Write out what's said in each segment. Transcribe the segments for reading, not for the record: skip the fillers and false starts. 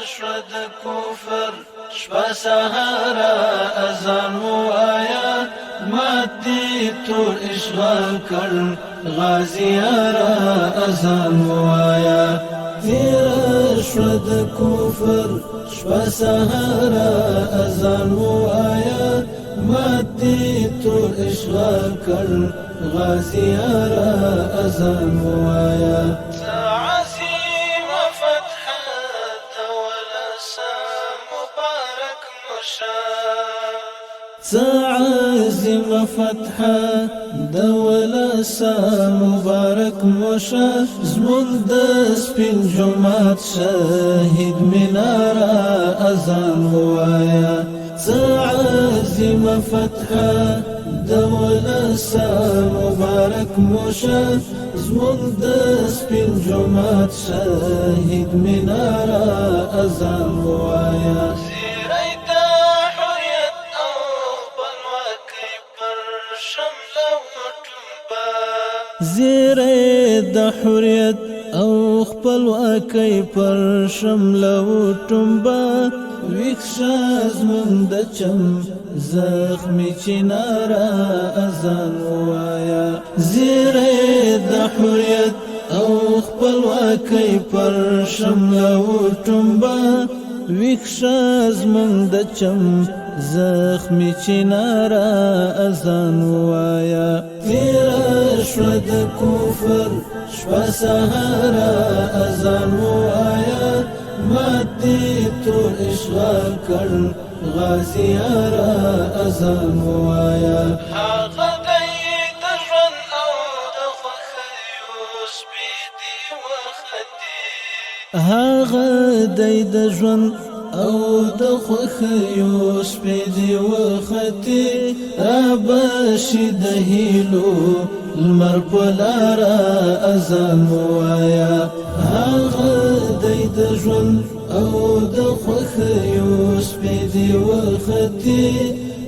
شود کفر شپه سهارا اذان وایا ماتی تور اشغال کړ غازیارا اذان وایا تیر شود کفر شپه سهارا اذان وایا ماتی تور اشغال کړ غازیارا اذان وایا عظیم فتحه دولسا مبارک موشه زمون د سپین جمعات شهید مناره اذان وایا عظیم فتحه دولسا مبارک موشه زمون د سپین جمعات شهید مناره اذان وایا زیره د حریت او خپلواکۍ پر شمله وټومبه ویښه زموږ د چم زخمي چناره اذان ووایه زیره د حریت او خپلواکۍ پر شمله وټومبه ویښه زموږ د چم زخمي چناره اذان ووایه شود کفر شپه سهارا اذان وایا ماتی تور اشغال کړ غازیارا اذان وایا هغه دی د ژوند او د خوښیو سپیدې وختي هغه دی د ژوند او د خوښیو سپیدې وختي رابشي د هیلو لمر په لاره اذان وایا هغه دی د ژوند او د خوښیو سپیدې وختي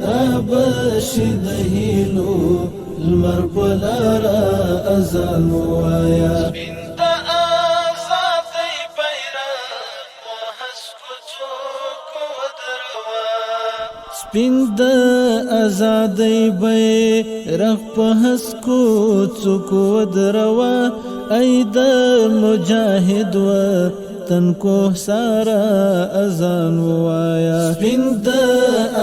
رابشي د هیلو لمر په لاره اذان وایا سپین د ازادۍ بیرغ په هسکو څوکو ودروا ای د مجاهد وطن کوهساره اذان ووایه سپین د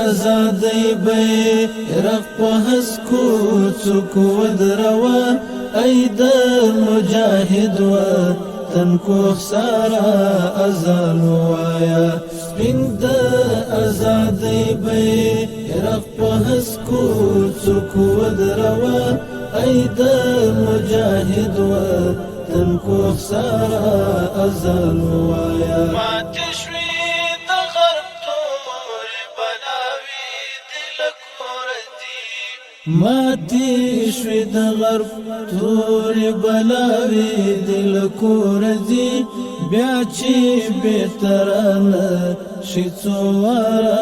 ازادۍ بیرغ په هسکو څوکو ودروا ای د مجاهد وطن کوهساره اذان ووایه سپین د ازادۍ بیرغ په هسکو څوکو ودروا ای د مجاهد وطن کوهساره اذان ووایه ماتې شوې د غرب تورې بلاوې دې له کوره دي ماتې شوې د غرب تورې بلاوې دې له کوره دي بیا چې بهترانه شي څو واره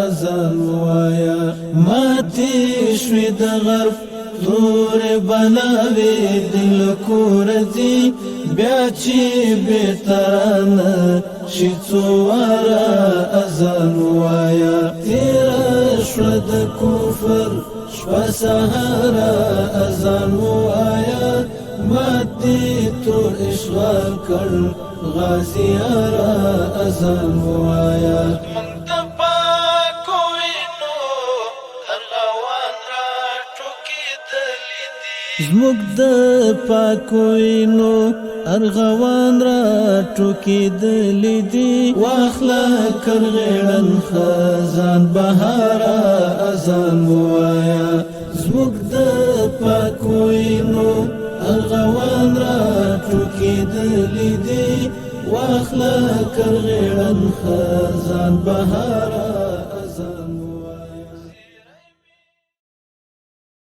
اذان ووایه ماتې شوې د غرب تورې بلاوې دې له کوره دي بیا چې بهترانه شي څو واره اذان ووایه تېره شوه د کفر شپه سهاره اذان ووایه ماتی تور اشغال کړ غازیارا اذان ووایا زموږ د پاکو وینو ارغوان را ټوکېدلې دي واخله کرغېړن خزان بهاره اذان ووایا زموږ د پاکو وینو ارغوان را ټوکېدلې دي واخله کرغېړن خزان بهاره